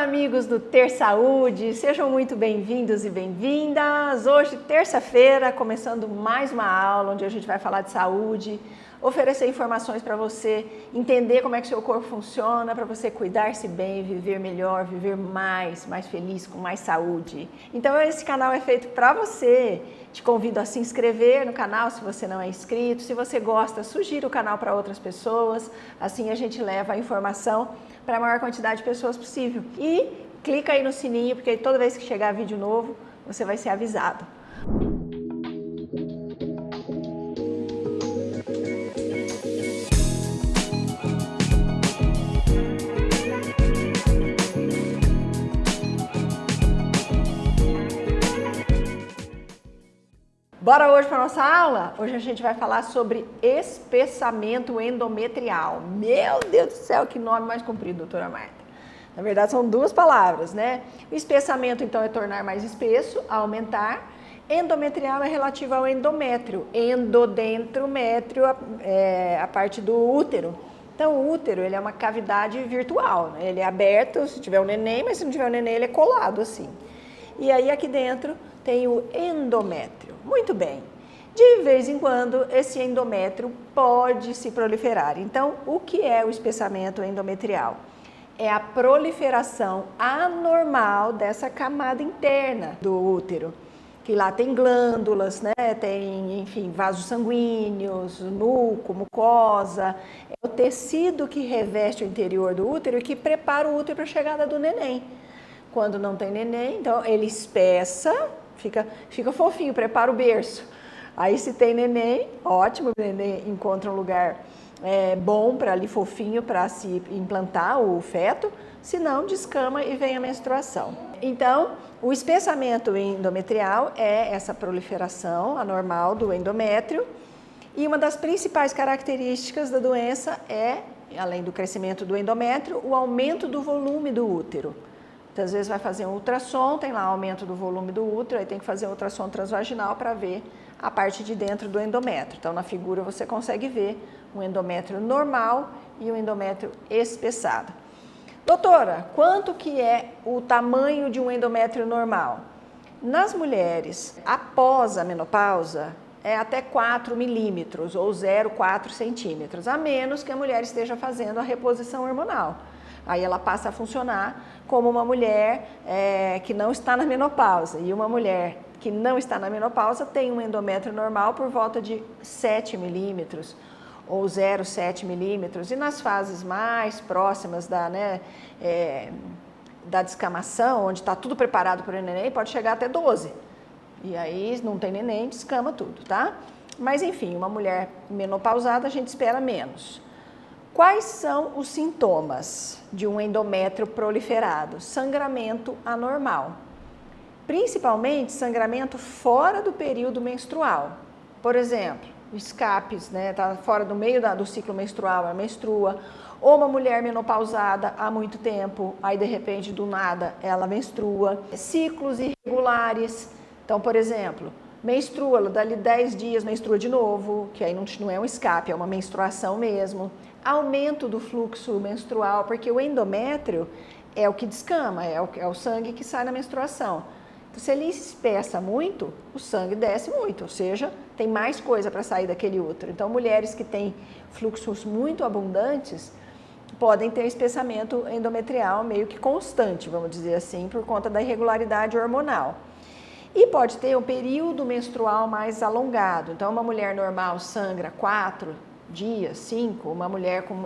amigos do Ter Saúde, sejam muito bem-vindos e bem-vindas. Hoje, terça-feira, começando mais uma aula onde a gente vai falar de saúde, oferecer informações para você entender como é que seu corpo funciona, para você cuidar-se bem, viver melhor, viver mais feliz, com mais saúde. Então, esse canal é feito para você. Te convido a se inscrever no canal se você não é inscrito. Se você gosta, sugira o canal para outras pessoas. Assim a gente leva a informação para a maior quantidade de pessoas possível. E clica aí no sininho, porque toda vez que chegar vídeo novo, você vai ser avisado. Bora hoje para a nossa aula? Hoje a gente vai falar sobre espessamento endometrial. Meu Deus do céu, que nome mais comprido, doutora Marta. Na verdade, são duas palavras, né? O espessamento, então, é tornar mais espesso, aumentar. Endometrial é relativo ao endométrio. Endodentro, métrio, a parte do útero. Então, o útero, ele é uma cavidade virtual, né? Ele é aberto se tiver um neném, mas se não tiver um neném, ele é colado assim. E aí, aqui dentro, tem o endométrio. Muito bem. De vez em quando, esse endométrio pode se proliferar. Então, o que é o espessamento endometrial? É a proliferação anormal dessa camada interna do útero, que lá tem glândulas, né? Tem, enfim, vasos sanguíneos, muco, mucosa. É o tecido que reveste o interior do útero e que prepara o útero para a chegada do neném. Quando não tem neném, então ele espessa, fica fofinho, prepara o berço. Aí se tem neném, ótimo, o neném encontra um lugar bom para ali, fofinho, para se implantar o feto, se não, descama e vem a menstruação. Então, o espessamento endometrial é essa proliferação anormal do endométrio e uma das principais características da doença é, além do crescimento do endométrio, o aumento do volume do útero. Então, às vezes vai fazer um ultrassom, tem lá aumento do volume do útero, aí tem que fazer um ultrassom transvaginal para ver a parte de dentro do endométrio. Então, na figura você consegue ver um endométrio normal e um endométrio espessado. Doutora, quanto que é o tamanho de um endométrio normal? Nas mulheres, após a menopausa, é até 4 milímetros ou 0,4 centímetros, a menos que a mulher esteja fazendo a reposição hormonal. Aí ela passa a funcionar como uma mulher que não está na menopausa. E uma mulher que não está na menopausa tem um endométrio normal por volta de 7 milímetros ou 0,7 milímetros. E nas fases mais próximas da descamação, onde está tudo preparado para o neném, pode chegar até 12. E aí não tem neném, descama tudo, tá? Mas enfim, uma mulher menopausada a gente espera menos. Quais são os sintomas de um endométrio proliferado? Sangramento anormal. Principalmente sangramento fora do período menstrual. Por exemplo, escapes, né? Tá fora do meio do ciclo menstrual, ela menstrua. Ou uma mulher menopausada há muito tempo, aí de repente do nada ela menstrua. Ciclos irregulares. Então, por exemplo, menstrua, dali 10 dias menstrua de novo, que aí não é um escape, é uma menstruação mesmo. Aumento do fluxo menstrual, porque o endométrio é o que descama, é o sangue que sai na menstruação. Então, se ele espessa muito, o sangue desce muito, ou seja, tem mais coisa para sair daquele útero. Então, mulheres que têm fluxos muito abundantes podem ter espessamento endometrial meio que constante, vamos dizer assim, por conta da irregularidade hormonal. E pode ter um período menstrual mais alongado. Então, uma mulher normal sangra 4 dias, 5, uma mulher com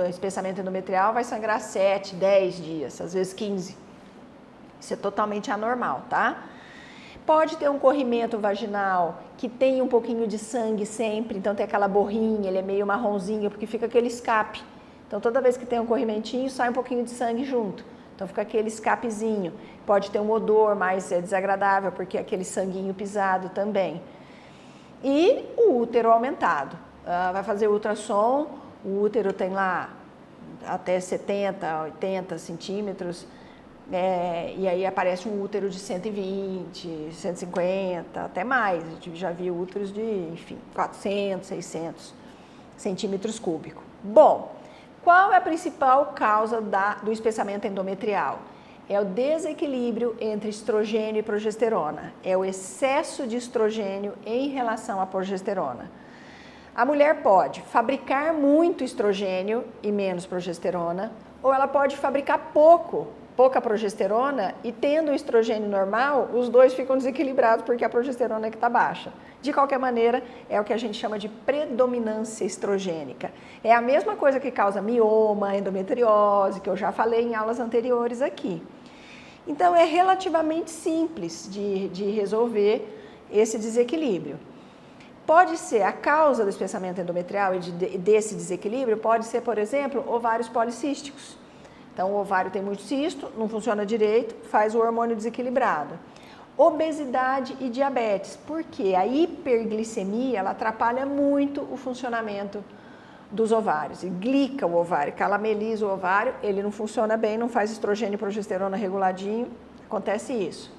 espessamento endometrial vai sangrar 7, 10 dias, às vezes 15. Isso é totalmente anormal, tá? Pode ter um corrimento vaginal que tem um pouquinho de sangue sempre, então tem aquela borrinha, ele é meio marronzinho, porque fica aquele escape. Então, toda vez que tem um corrimentinho, sai um pouquinho de sangue junto. Então, fica aquele escapezinho. Pode ter um odor mais desagradável, porque é aquele sanguinho pisado também. E o útero aumentado. Vai fazer ultrassom, o útero tem lá até 70, 80 centímetros, e aí aparece um útero de 120, 150, até mais. A gente já viu úteros de, enfim, 400, 600 centímetros cúbicos. Bom, qual é a principal causa do espessamento endometrial? É o desequilíbrio entre estrogênio e progesterona. É o excesso de estrogênio em relação à progesterona. A mulher pode fabricar muito estrogênio e menos progesterona, ou ela pode fabricar pouca progesterona e tendo o estrogênio normal, os dois ficam desequilibrados porque a progesterona é que está baixa. De qualquer maneira, é o que a gente chama de predominância estrogênica. É a mesma coisa que causa mioma, endometriose, que eu já falei em aulas anteriores aqui. Então, é relativamente simples de resolver esse desequilíbrio. Pode ser a causa do espessamento endometrial e desse desequilíbrio, pode ser, por exemplo, ovários policísticos. Então, o ovário tem muito cisto, não funciona direito, faz o hormônio desequilibrado. Obesidade e diabetes, porque a hiperglicemia ela atrapalha muito o funcionamento dos ovários. E glica o ovário, calameliza o ovário, ele não funciona bem, não faz estrogênio e progesterona reguladinho, acontece isso.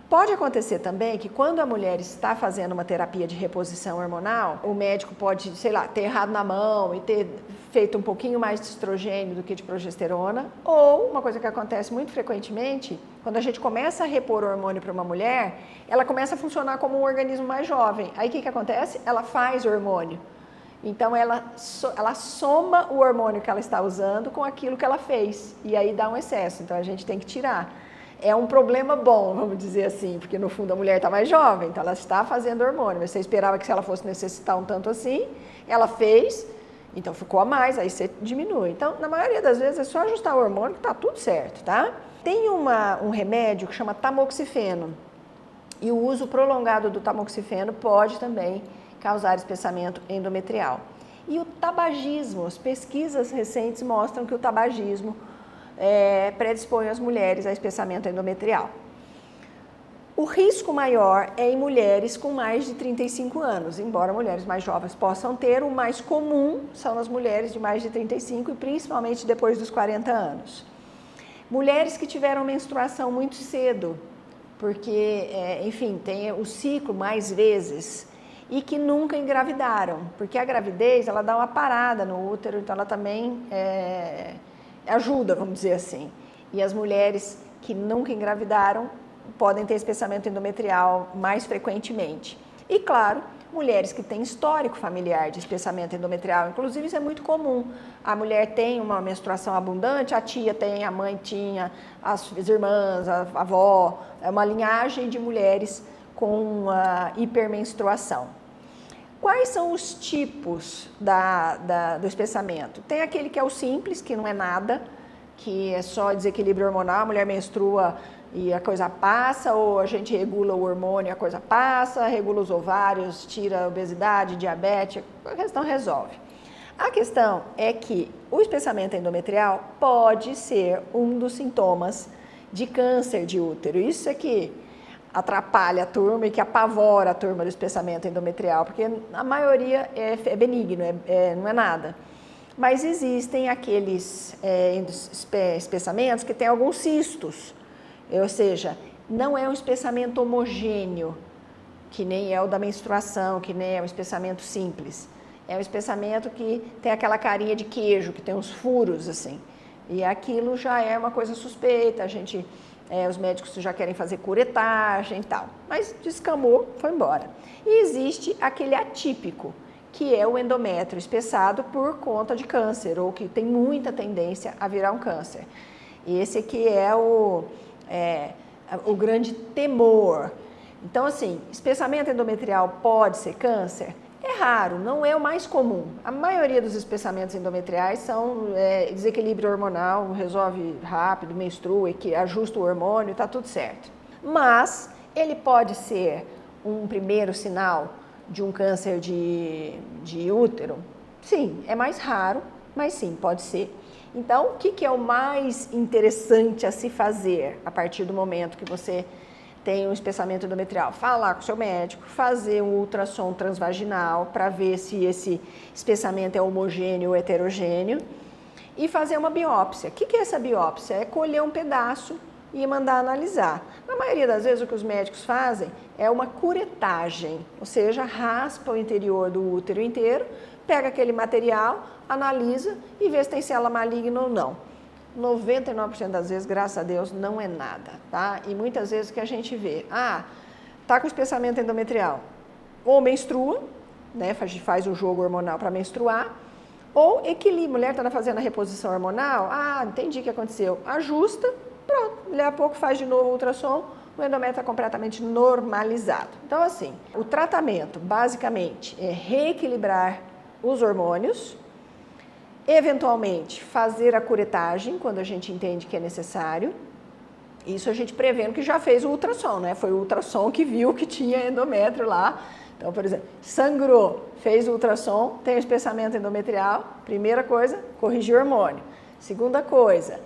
Pode acontecer também que quando a mulher está fazendo uma terapia de reposição hormonal, o médico pode, sei lá, ter errado na mão e ter feito um pouquinho mais de estrogênio do que de progesterona, ou uma coisa que acontece muito frequentemente, quando a gente começa a repor hormônio para uma mulher, ela começa a funcionar como um organismo mais jovem. Aí o que acontece? Ela faz hormônio. Então ela soma o hormônio que ela está usando com aquilo que ela fez, e aí dá um excesso, então a gente tem que tirar. É um problema bom, vamos dizer assim, porque no fundo a mulher está mais jovem, então ela está fazendo hormônio, mas você esperava que se ela fosse necessitar um tanto assim, ela fez, então ficou a mais, aí você diminui. Então, na maioria das vezes é só ajustar o hormônio que está tudo certo, tá? Tem um remédio que chama tamoxifeno, e o uso prolongado do tamoxifeno pode também causar espessamento endometrial. E o tabagismo, as pesquisas recentes mostram que o tabagismo predispõe as mulheres a espessamento endometrial. O risco maior é em mulheres com mais de 35 anos, embora mulheres mais jovens possam ter, o mais comum são as mulheres de mais de 35 e principalmente depois dos 40 anos. Mulheres que tiveram menstruação muito cedo, porque, enfim, tem o ciclo mais vezes e que nunca engravidaram, porque a gravidez ela dá uma parada no útero, então ela também ajuda, vamos dizer assim. E as mulheres que nunca engravidaram podem ter espessamento endometrial mais frequentemente. E, claro, mulheres que têm histórico familiar de espessamento endometrial, inclusive isso é muito comum. A mulher tem uma menstruação abundante, a tia tem, a mãe tinha, as irmãs, a avó, é uma linhagem de mulheres com hipermenstruação. Quais são os tipos do espessamento? Tem aquele que é o simples, que não é nada, que é só desequilíbrio hormonal, a mulher menstrua e a coisa passa, ou a gente regula o hormônio e a coisa passa, regula os ovários, tira a obesidade, diabetes, a questão resolve. A questão é que o espessamento endometrial pode ser um dos sintomas de câncer de útero. Isso é que atrapalha a turma e que apavora a turma do espessamento endometrial, porque a maioria é benigno, não é nada. Mas existem aqueles espessamentos que têm alguns cistos, ou seja, não é um espessamento homogêneo, que nem é o da menstruação, que nem é um espessamento simples. É um espessamento que tem aquela carinha de queijo, que tem uns furos assim. E aquilo já é uma coisa suspeita, os médicos já querem fazer curetagem e tal, mas descamou, foi embora. E existe aquele atípico, que é o endométrio espessado por conta de câncer, ou que tem muita tendência a virar um câncer. E esse aqui é o grande temor. Então, assim, espessamento endometrial pode ser câncer? É raro, não é o mais comum. A maioria dos espessamentos endometriais são desequilíbrio hormonal, resolve rápido, menstrua, que ajusta o hormônio, está tudo certo. Mas ele pode ser um primeiro sinal de um câncer de útero? Sim, é mais raro, mas sim, pode ser. Então, o que é o mais interessante a se fazer a partir do momento que você tem um espessamento endometrial? Falar com o seu médico, fazer um ultrassom transvaginal para ver se esse espessamento é homogêneo ou heterogêneo e fazer uma biópsia. O que é essa biópsia? É colher um pedaço e mandar analisar. Na maioria das vezes o que os médicos fazem é uma curetagem, ou seja, raspa o interior do útero inteiro, pega aquele material, analisa e vê se tem célula maligna ou não. 99% das vezes, graças a Deus, não é nada, tá? E muitas vezes o que a gente vê, tá com espessamento endometrial, ou menstrua, né, faz o jogo hormonal para menstruar, ou equilíbrio, mulher está fazendo a reposição hormonal, entendi o que aconteceu, ajusta, pronto, mulher a pouco faz de novo o ultrassom, o endométrio está completamente normalizado. Então, assim, o tratamento, basicamente, é reequilibrar os hormônios, eventualmente fazer a curetagem, quando a gente entende que é necessário. Isso a gente prevendo que já fez o ultrassom, né? Foi o ultrassom que viu que tinha endométrio lá. Então, por exemplo, sangrou, fez o ultrassom, tem o espessamento endometrial. Primeira coisa, corrigir o hormônio. Segunda coisa,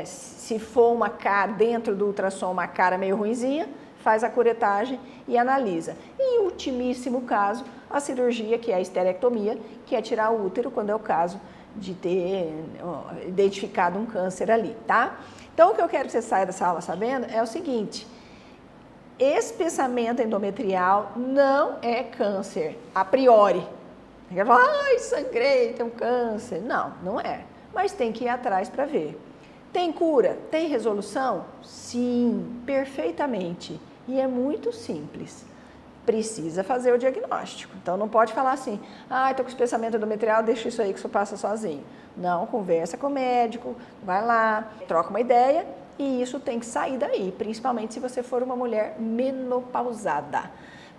se for uma cara, dentro do ultrassom, uma cara meio ruinzinha, faz a curetagem e analisa. E, em ultimíssimo caso, a cirurgia, que é a esterectomia, que é tirar o útero, quando é o caso de ter identificado um câncer ali, tá? Então, o que eu quero que você saia dessa aula sabendo é o seguinte: espessamento endometrial não é câncer, a priori. Você fala, sangrei, tem um câncer. Não, não é. Mas tem que ir atrás para ver. Tem cura? Tem resolução? Sim, perfeitamente. E é muito simples. Precisa fazer o diagnóstico. Então, não pode falar assim, estou com espessamento endometrial, deixa isso aí que isso passa sozinho. Não, conversa com o médico, vai lá, troca uma ideia e isso tem que sair daí, principalmente se você for uma mulher menopausada.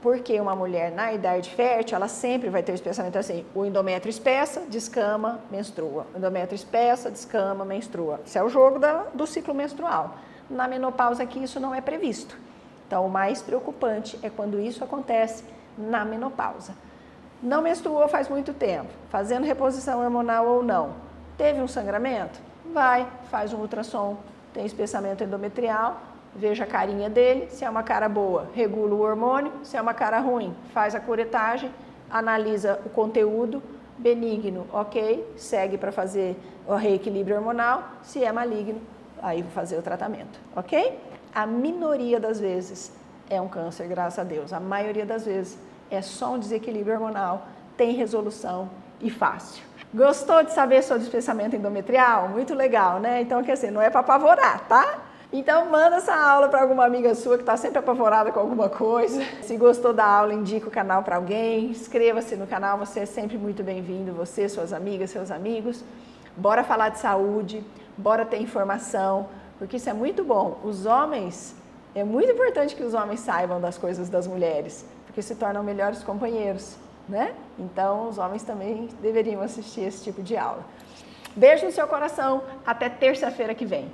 Porque uma mulher na idade fértil, ela sempre vai ter o espessamento assim, o endométrio espessa, descama, menstrua. O endométrio espessa, descama, menstrua. Isso é o jogo do ciclo menstrual. Na menopausa aqui isso não é previsto. Então, o mais preocupante é quando isso acontece na menopausa. Não menstruou faz muito tempo, fazendo reposição hormonal ou não. Teve um sangramento? Vai, faz um ultrassom, tem espessamento endometrial, veja a carinha dele, se é uma cara boa, regula o hormônio, se é uma cara ruim, faz a curetagem, analisa o conteúdo, benigno, ok, segue para fazer o reequilíbrio hormonal, se é maligno, aí vou fazer o tratamento, ok? A minoria das vezes é um câncer, graças a Deus, a maioria das vezes é só um desequilíbrio hormonal, tem resolução e fácil. Gostou de saber sobre espessamento endometrial? Muito legal, né? Então, quer dizer, não é para apavorar, tá? Então, manda essa aula para alguma amiga sua que está sempre apavorada com alguma coisa. Se gostou da aula, indica o canal para alguém. Inscreva-se no canal, você é sempre muito bem-vindo. Você, suas amigas, seus amigos. Bora falar de saúde, bora ter informação, porque isso é muito bom. Os homens, é muito importante que os homens saibam das coisas das mulheres, porque se tornam melhores companheiros, né? Então, os homens também deveriam assistir esse tipo de aula. Beijo no seu coração, até terça-feira que vem.